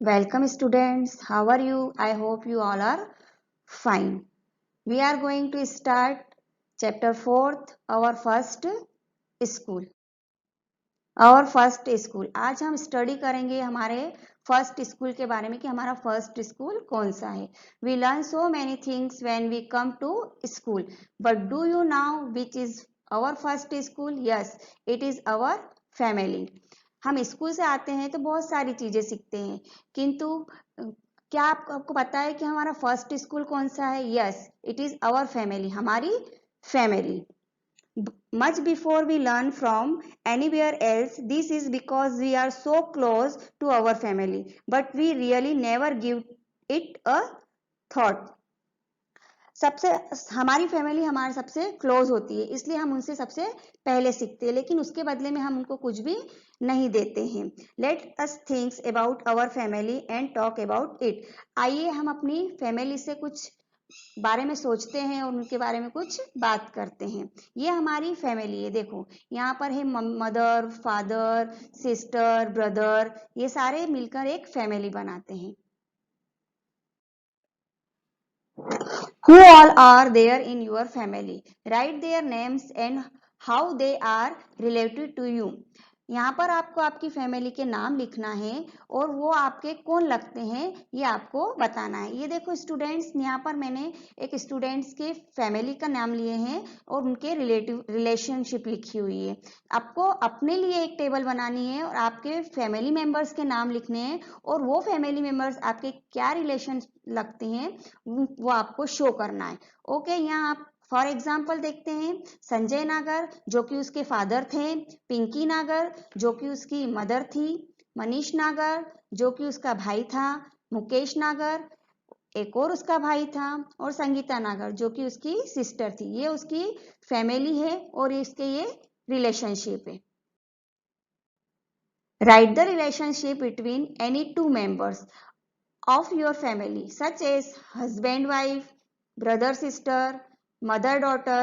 Welcome students. How are you? I hope you all are fine. We are going to start chapter 4th, our first school. Our first school. आज हम study करेंगे हमारे first school के बारे में कि हमारा फर्स्ट स्कूल कौन सा है. We learn so many things when we come to school. But do you know which is our first school? Yes, it is our family. हम स्कूल से आते हैं तो बहुत सारी चीजें सीखते हैं, किंतु क्या आपको पता है कि हमारा फर्स्ट स्कूल कौन सा है? Yes, it is our family, हमारी family. Much before we learn from anywhere else, this is because we are so close to our family, but we really never give it a thought. सबसे हमारी family हमारे सबसे close होती है, इसलिए हम उनसे सबसे पहले सीखते हैं, लेकिन उसके बदले में हम उनको कुछ भी नहीं देते हैं. Let us thinks about our family and talk about it. आइए हम अपनी फैमिली से कुछ बारे में सोचते हैं और उनके बारे में कुछ बात करते हैं. ये हमारी फैमिली है. देखो यहाँ पर है मदर, फादर, सिस्टर, ब्रदर, ये सारे मिलकर एक फैमिली बनाते हैं. Who all are there in your family? Write their names and how they are related to you. यहाँ पर आपको आपकी फैमिली के नाम लिखना है और वो आपके कौन लगते हैं ये आपको बताना है. ये देखो स्टूडेंट्स, यहाँ पर मैंने एक स्टूडेंट्स के फैमिली का नाम लिए हैं और उनके रिलेशनशिप लिखी हुई है. आपको अपने लिए एक टेबल बनानी है और आपके फैमिली मेंबर्स के नाम लिखने हैं और वो फैमिली मेंबर्स आपके क्या रिलेशन लगते हैं वो आपको शो करना है. ओके, यहाँ आप फॉर एग्जाम्पल देखते हैं. संजय नागर जो कि उसके फादर थे, पिंकी नागर जो कि उसकी मदर थी, मनीष नागर जो कि उसका भाई था, मुकेश नागर एक और उसका भाई था, और संगीता नागर जो कि उसकी सिस्टर थी. ये उसकी फैमिली है और इसके ये रिलेशनशिप है. Right the relationship between any two members of your family such as husband wife, brother sister, mother daughter.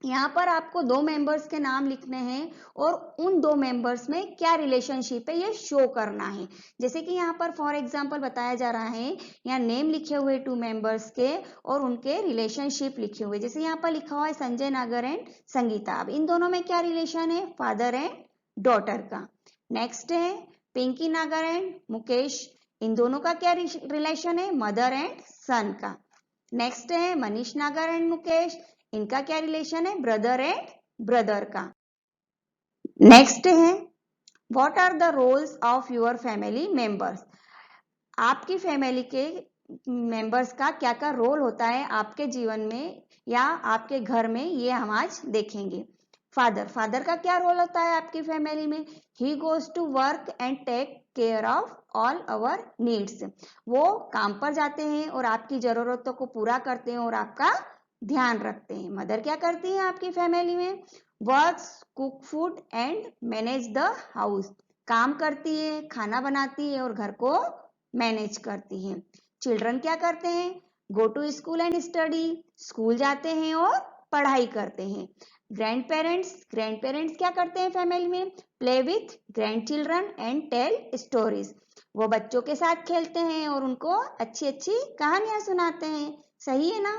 यहाँ पर आपको दो मेंबर्स के नाम लिखने हैं और उन दो मेंबर्स में क्या रिलेशनशिप है ये शो करना है. जैसे कि यहाँ पर फॉर एग्जांपल बताया जा रहा है, यहाँ नेम लिखे हुए टू मेंबर्स के और उनके रिलेशनशिप लिखे हुए. जैसे यहाँ पर लिखा हुआ है संजय नागर एंड संगीता. अब इन दोनों में क्या रिलेशन है? फादर एंड डॉटर का. नेक्स्ट है पिंकी नागर एंड मुकेश, इन दोनों का क्या रिलेशन है? मदर एंड सन का. नेक्स्ट है मनीष नागर एंड मुकेश, इनका क्या रिलेशन है? ब्रदर एंड ब्रदर का. नेक्स्ट है what are the roles of your family members. आपकी फैमिली के मेंबर्स का क्या क्या रोल होता है आपके जीवन में या आपके घर में, ये हम आज देखेंगे. फादर का क्या रोल होता है आपकी फैमिली में? He goes to work and take care of all our needs. वो काम पर जाते हैं और आपकी जरूरतों को पूरा करते हैं और आपका ध्यान रखते हैं. मदर क्या करती है आपकी फैमिली में? Works, cook food and manage the house. काम करती है, खाना बनाती है और घर को मैनेज करती है. चिल्ड्रन क्या करते हैं? Go to school and study. School जाते हैं और पढ़ाई करते हैं. ग्रैंड पेरेंट्स क्या करते हैं फैमिली में? Play with grandchildren and tell stories. वो बच्चों के साथ खेलते हैं और उनको अच्छी अच्छी कहानियां सुनाते हैं. सही है ना?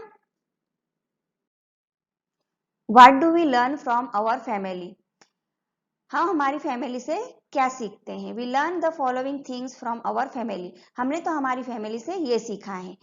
What do we learn from our family. हम हमारी फैमिली से क्या सीखते हैं? We learn the following things from our family. हमने तो हमारी फैमिली से ये सीखा है.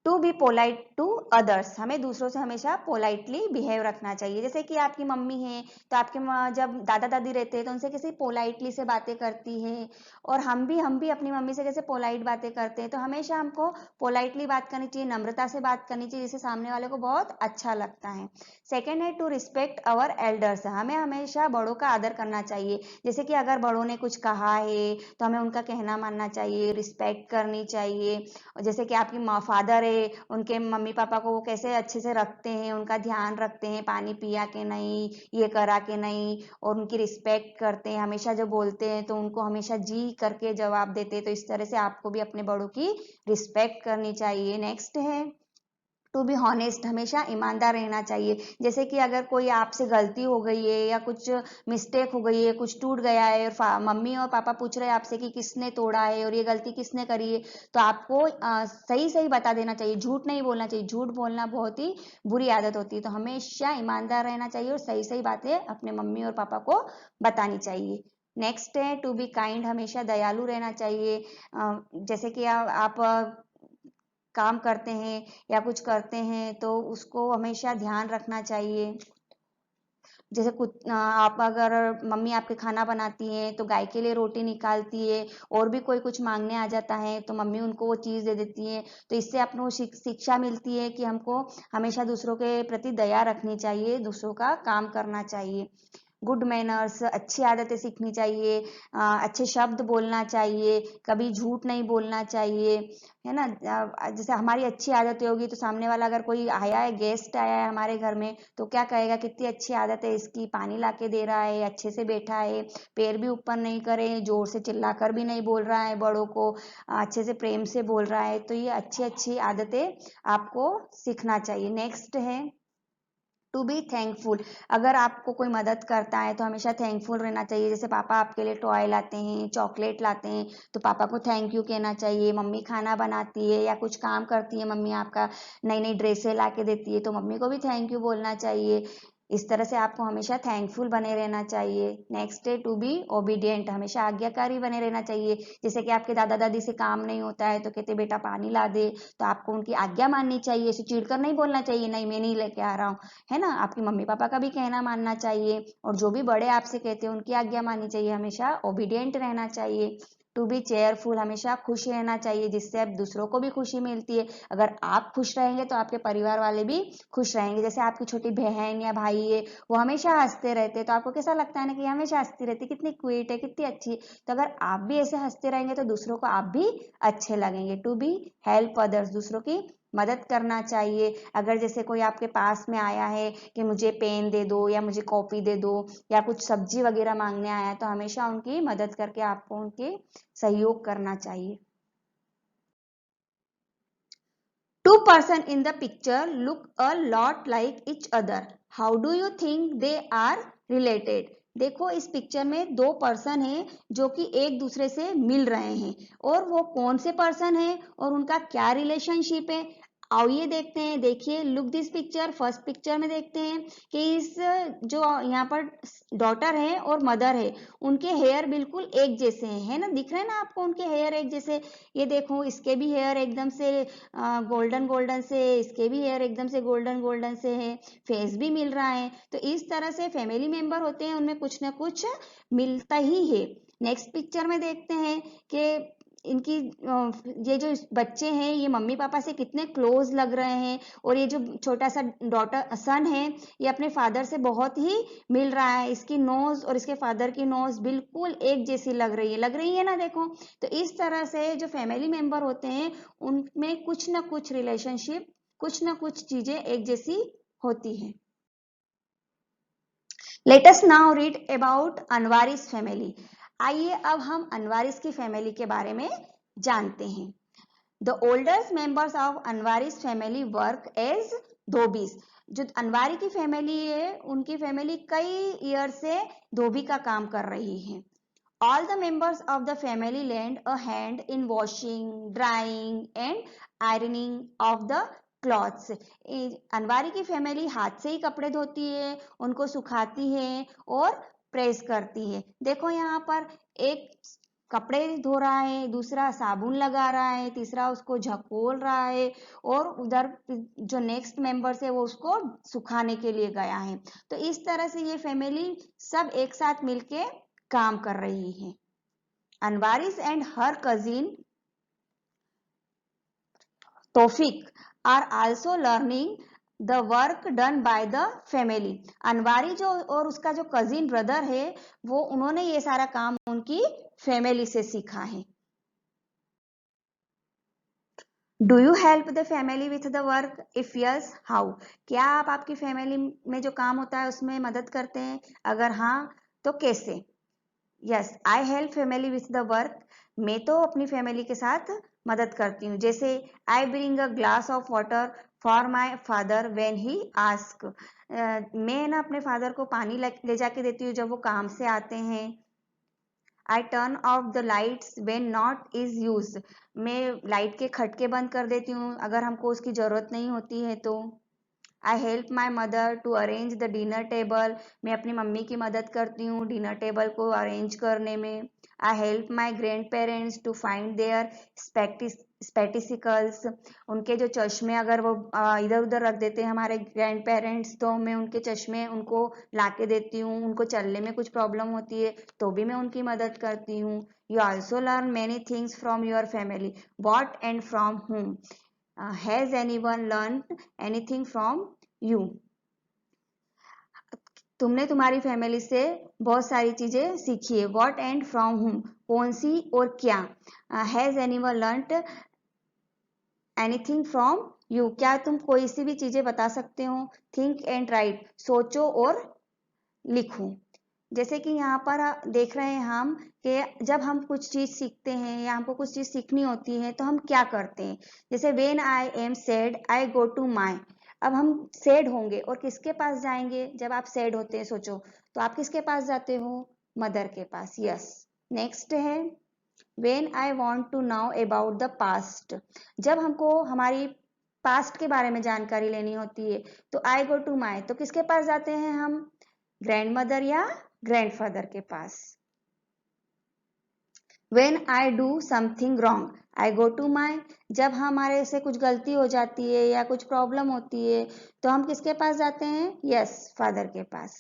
To be polite to others, हमें दूसरों से हमेशा पोलाइटली बिहेव रखना चाहिए. जैसे कि आपकी मम्मी है तो आपके जब दादा दादी रहते हैं तो उनसे कैसे पोलाइटली से बातें करती है, और हम भी अपनी मम्मी से कैसे पोलाइट बातें करते हैं. तो हमेशा हमको पोलाइटली बात करनी चाहिए, नम्रता से बात करनी चाहिए, जिससे सामने वाले को बहुत अच्छा लगता है. सेकेंड है टू रिस्पेक्ट अवर एल्डर्स, हमें हमेशा बड़ों का आदर करना चाहिए. जैसे कि अगर बड़ों ने कुछ कहा है तो हमें उनका कहना मानना चाहिए, रिस्पेक्ट करनी चाहिए. जैसे कि आपकी फादर है, उनके मम्मी पापा को वो कैसे अच्छे से रखते हैं, उनका ध्यान रखते हैं, पानी पिया के नहीं, ये करा के नहीं, और उनकी रिस्पेक्ट करते हैं. हमेशा जब बोलते हैं तो उनको हमेशा जी करके जवाब देते हैं. तो इस तरह से आपको भी अपने बड़ों की रिस्पेक्ट करनी चाहिए. नेक्स्ट है टू बी हॉनेस्ट, हमेशा ईमानदार रहना चाहिए। जैसे कि अगर कोई आपसे गलती हो गई है या कुछ मिस्टेक हो गई है, कुछ टूट गया है और मम्मी और पापा पूछ रहे हैं आपसे कि किसने तोड़ा है और ये गलती किसने करी है, तो आपको सही सही बता देना चाहिए, झूठ नहीं बोलना चाहिए। झूठ बोलना बहुत ही बुरी आदत होती है, तो हमेशा ईमानदार रहना चाहिए और सही सही बातें अपने मम्मी और पापा को बतानी चाहिए। नेक्स्ट है टू बी काइंड, हमेशा दयालु रहना चाहिए। जैसे कि आप काम करते हैं या कुछ करते हैं तो उसको हमेशा ध्यान रखना चाहिए। जैसे कुछ आप अगर मम्मी आपके खाना बनाती हैं तो गाय के लिए रोटी निकालती है, और भी कोई कुछ मांगने आ जाता है तो मम्मी उनको वो चीज़ दे देती है, तो इससे आपको शिक्षा मिलती है कि हमको हमेशा दूसरों के प्रति दया रखनी चाहिए, दूसरों का काम करना चाहिए। गुड मैनर्स, अच्छी आदतें सीखनी चाहिए, अच्छे शब्द बोलना चाहिए, कभी झूठ नहीं बोलना चाहिए, है ना। जैसे हमारी अच्छी आदतें होगी तो सामने वाला अगर कोई आया है, गेस्ट आया है हमारे घर में, तो क्या कहेगा, कितनी अच्छी आदत है इसकी, पानी लाके दे रहा है, अच्छे से बैठा है, पैर भी ऊपर नहीं करे, जोर से चिल्लाकर भी नहीं बोल रहा है, बड़ों को अच्छे से प्रेम से बोल रहा है। तो ये अच्छी अच्छी आदतें आपको सीखना चाहिए। नेक्स्ट है टू बी थैंकफुल, अगर आपको कोई मदद करता है तो हमेशा थैंकफुल रहना चाहिए। जैसे पापा आपके लिए टॉय लाते हैं, चॉकलेट लाते हैं, तो पापा को थैंक यू कहना चाहिए। मम्मी खाना बनाती है या कुछ काम करती है मम्मी, आपका नई नई ड्रेसें ला के देती है, तो मम्मी को भी थैंक यू बोलना चाहिए। इस तरह से आपको हमेशा थैंकफुल बने रहना चाहिए। नेक्स्ट है टू बी ओबीडियंट, हमेशा आज्ञाकारी बने रहना चाहिए। जैसे कि आपके दादा दादी से काम नहीं होता है तो कहते बेटा पानी ला दे, तो आपको उनकी आज्ञा माननी चाहिए, ऐसे चिढ़ कर नहीं बोलना चाहिए, नहीं मैं नहीं लेके आ रहा हूँ, है ना। आपकी मम्मी पापा का भी कहना मानना चाहिए, और जो भी बड़े आपसे कहते हैं उनकी आज्ञा माननी चाहिए, हमेशा ओबीडियंट रहना चाहिए। टू बी चेयरफुल, हमेशा खुश रहना चाहिए, जिससे आप दूसरों को भी खुशी मिलती है। अगर आप खुश रहेंगे तो आपके परिवार वाले भी खुश रहेंगे। जैसे आपकी छोटी बहन या भाई है, वो हमेशा हंसते रहते हैं, तो आपको कैसा लगता है ना कि हमेशा हंसती रहती, कितनी क्यूट है, कितनी अच्छी है। तो अगर आप भी ऐसे हंसते रहेंगे तो दूसरों को आप भी अच्छे लगेंगे। टू बी हेल्प अदर्स, दूसरों की मदद करना चाहिए। अगर जैसे कोई आपके पास में आया है कि मुझे पेन दे दो या मुझे कॉपी दे दो या कुछ सब्जी वगैरह मांगने आया है, तो हमेशा उनकी मदद करके आपको उनके सहयोग करना चाहिए। Two person in the picture look a lot like each other. How do you think they are related? देखो इस पिक्चर में दो पर्सन हैं जो कि एक दूसरे से मिल रहे हैं, और वो कौन से पर्सन हैं और उनका क्या रिलेशनशिप है, आओ ये देखते हैं। देखिए, look this picture. First picture में देखते हैं कि इस जो यहाँ पर डॉटर है और मदर है, उनके हेयर बिल्कुल एक जैसे हैं, है ना, दिख रहे हैं ना आपको उनके हेयर एक जैसे। ये देखो, इसके भी हेयर एकदम से गोल्डन गोल्डन से, इसके भी हेयर एकदम से गोल्डन गोल्डन से है, फेस भी मिल रहा है। तो इस तरह से फैमिली मेंबर होते हैं, उनमें कुछ ना कुछ मिलता ही है। नेक्स्ट पिक्चर में देखते हैं कि इनकी ये जो बच्चे हैं ये मम्मी पापा से कितने क्लोज लग रहे हैं, और ये जो छोटा सा डॉटर सन है ये अपने फादर से बहुत ही मिल रहा है। इसकी नोज और इसके फादर की नोज बिल्कुल एक जैसी लग रही है ना, देखो। तो इस तरह से जो फैमिली मेंबर होते हैं उनमें कुछ ना कुछ रिलेशनशिप, कुछ ना कुछ चीजें एक जैसी होती हैं। Let us now read about Anwari's family. आइए अब हम अनवारिस की फैमिली के बारे में जानते हैं। The oldest members of Anwari's family work as dhobis. जो अनवारी की फैमिली है उनकी फैमिली कई ईयर से धोबी का काम कर रही है। All the members of the family lend a hand in washing, drying and ironing of the clothes. Anwari की फैमिली हाथ से ही कपड़े धोती है, उनको सुखाती है और प्रेस करती है। देखो यहाँ पर एक कपड़े धो रहा है, दूसरा साबुन लगा रहा है, तीसरा उसको झकोल रहा है, और उधर जो नेक्स्ट मेंबर्स है वो उसको सुखाने के लिए गया है। तो इस तरह से ये फैमिली सब एक साथ मिलके काम कर रही है। Anwari's and her cousin Taufiq are also learning the work done by the family. Anwari जो और उसका जो कजिन ब्रदर है वो उन्होंने ये सारा काम उनकी फैमिली से सीखा है। Do you help the family with the work? If yes, how? क्या आप आपकी फैमिली में जो काम होता है उसमें मदद करते हैं? अगर हाँ तो कैसे? Yes, I help family with the work. मैं तो अपनी फैमिली के साथ मदद करती हूँ। जैसे I bring a glass of water for my father when he ask, मैं ना अपने फादर को पानी ले जाके देती हूँ जब वो काम से आते हैं। I turn off the lights when not is use, मैं लाइट के खटके बंद कर देती हूँ अगर हमको उसकी जरूरत नहीं होती है तो। I help my mother to arrange the dinner table, मैं अपनी मम्मी की मदद करती हूँ डिनर टेबल को अरेंज करने में। I help my grandparents to find their spectacles, उनके जो चश्मे अगर वो इधर उधर रख देते हैं हमारे ग्रैंड पेरेंट्स, तो मैं उनके चश्मे उनको लाके देती हूँ। उनको चलने में कुछ प्रॉब्लम होती है तो भी मैं उनकी मदद करती हूँ। You also learn many things from your family, what and from whom, has anyone learn anything from you, तुमने तुम्हारी फैमिली से बहुत सारी चीजें सीखी है। व्हाट एंड फ्रॉम हुम, कौन सी और क्या। Has anyone learned anything from you, क्या तुम कोई सी भी चीजें बता सकते हो। थिंक एंड राइट, सोचो और लिखो। जैसे कि यहाँ पर देख रहे हैं हम कि जब हम कुछ चीज सीखते हैं या हमको कुछ चीज सीखनी होती है तो हम क्या करते हैं। जैसे when I am sad I go to my, अब हम सैड होंगे और किसके पास जाएंगे। जब आप सैड होते हैं सोचो तो आप किसके पास जाते हो, मदर के पास। यस, नेक्स्ट है when I want to now about the past, जब हमको हमारी पास्ट के बारे में जानकारी लेनी होती है तो आई गो टू माई, तो किसके पास जाते हैं हम, ग्रैंड मदर या ग्रैंडफादर के पास। When I do something wrong, I go to my, जब हमारे से कुछ गलती हो जाती है या कुछ प्रॉब्लम होती है तो हम किसके पास जाते हैं, यस, फादर के पास।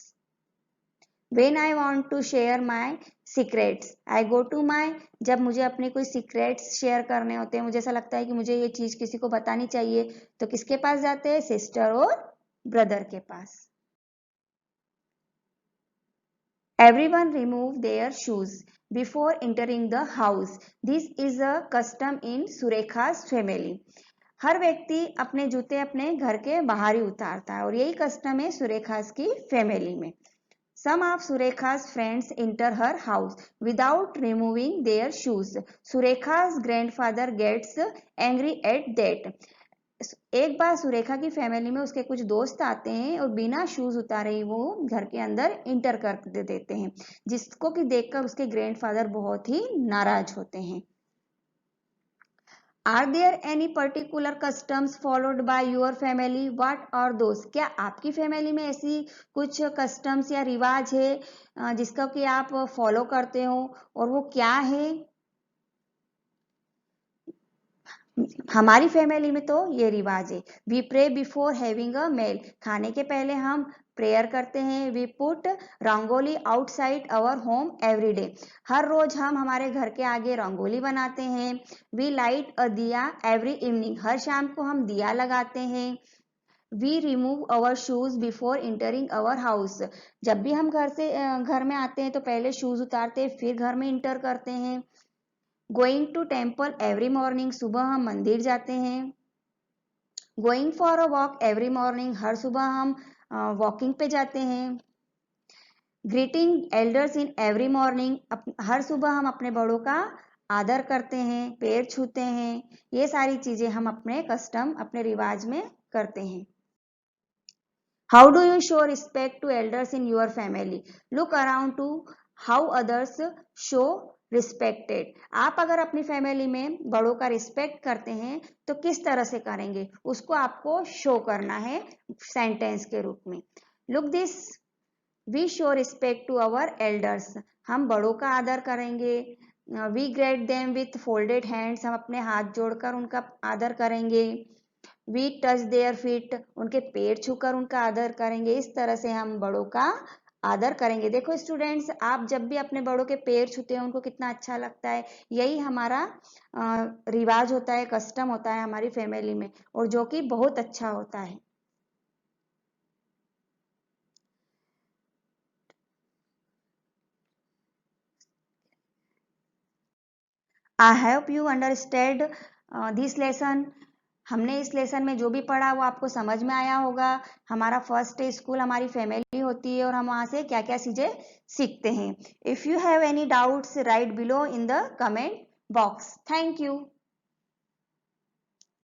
When I want to share my secrets, I go to my, जब मुझे अपने कोई सीक्रेट्स शेयर करने होते हैं, मुझे ऐसा लगता है कि मुझे ये चीज किसी को बतानी चाहिए तो किसके पास जाते हैं, सिस्टर और ब्रदर के पास। Everyone remove their shoes before entering the house. This is a custom in Surekha's family. हर व्यक्ति अपने जूते अपने घर के बाहर ही उतारता है और यही कस्टम है सुरेखास की फैमिली में। Some of Surekha's friends enter her house without removing their shoes. Surekha's grandfather gets angry at that. एक बार सुरेखा की फैमिली में उसके कुछ दोस्त आते हैं और बिना शूज उतारे ही वो घर के अंदर इंटर कर देते हैं, जिसको कि देखकर उसके ग्रैंडफादर बहुत ही नाराज होते हैं। Are there any particular customs followed by your family, what are those, क्या आपकी फैमिली में ऐसी कुछ कस्टम्स या रिवाज है जिसका कि आप फॉलो करते हो और वो क्या है। हमारी फैमिली में तो ये रिवाज है, we pray before having a meal, खाने के पहले हम प्रेयर करते हैं। We put rangoli outside our home every day, हर रोज हम हमारे घर के आगे रंगोली बनाते हैं। वी लाइट अ दिया एवरी इवनिंग, हर शाम को हम दिया लगाते हैं। We remove our shoes before entering our house, जब भी हम घर में आते हैं तो पहले शूज उतारते हैं फिर घर में इंटर करते हैं। Going to temple every morning, सुबह हम मंदिर जाते हैं। Going for a walk every morning, हर सुबह हम वॉकिंग पे जाते हैं। Greeting elders in every morning, हर सुबह हम अपने बड़ों का आदर करते हैं, पैर छूते हैं। ये सारी चीजें हम अपने कस्टम अपने रिवाज में करते हैं। How do you show respect to elders in your family, look around to how others show respected, आप अगर अपनी फैमिली में बड़ों का रिस्पेक्ट करते हैं तो किस तरह से करेंगे, उसको आपको शो करना है सेंटेंस के रूप में। Look this, we show respect to our elders, हम बड़ों का आदर करेंगे। We greet them with folded hands, हम अपने हाथ जोड़कर उनका आदर करेंगे। वी टच देयर फीट, उनके पैर छूकर उनका आदर करेंगे। इस तरह से हम बड़ों का आदर करेंगे। देखो स्टूडेंट्स, आप जब भी अपने बड़ों के पैर छूते हैं उनको कितना अच्छा लगता है। यही हमारा रिवाज होता है, कस्टम होता है हमारी फैमिली में, और जो कि बहुत अच्छा होता है। I hope you understand this lesson, हमने इस लेसन में जो भी पढ़ा वो आपको समझ में आया होगा। हमारा फर्स्ट स्कूल हमारी फैमिली होती है और हम वहाँ से क्या क्या चीजें सीखते हैं। If you have any doubts right below in the comment box. Thank you.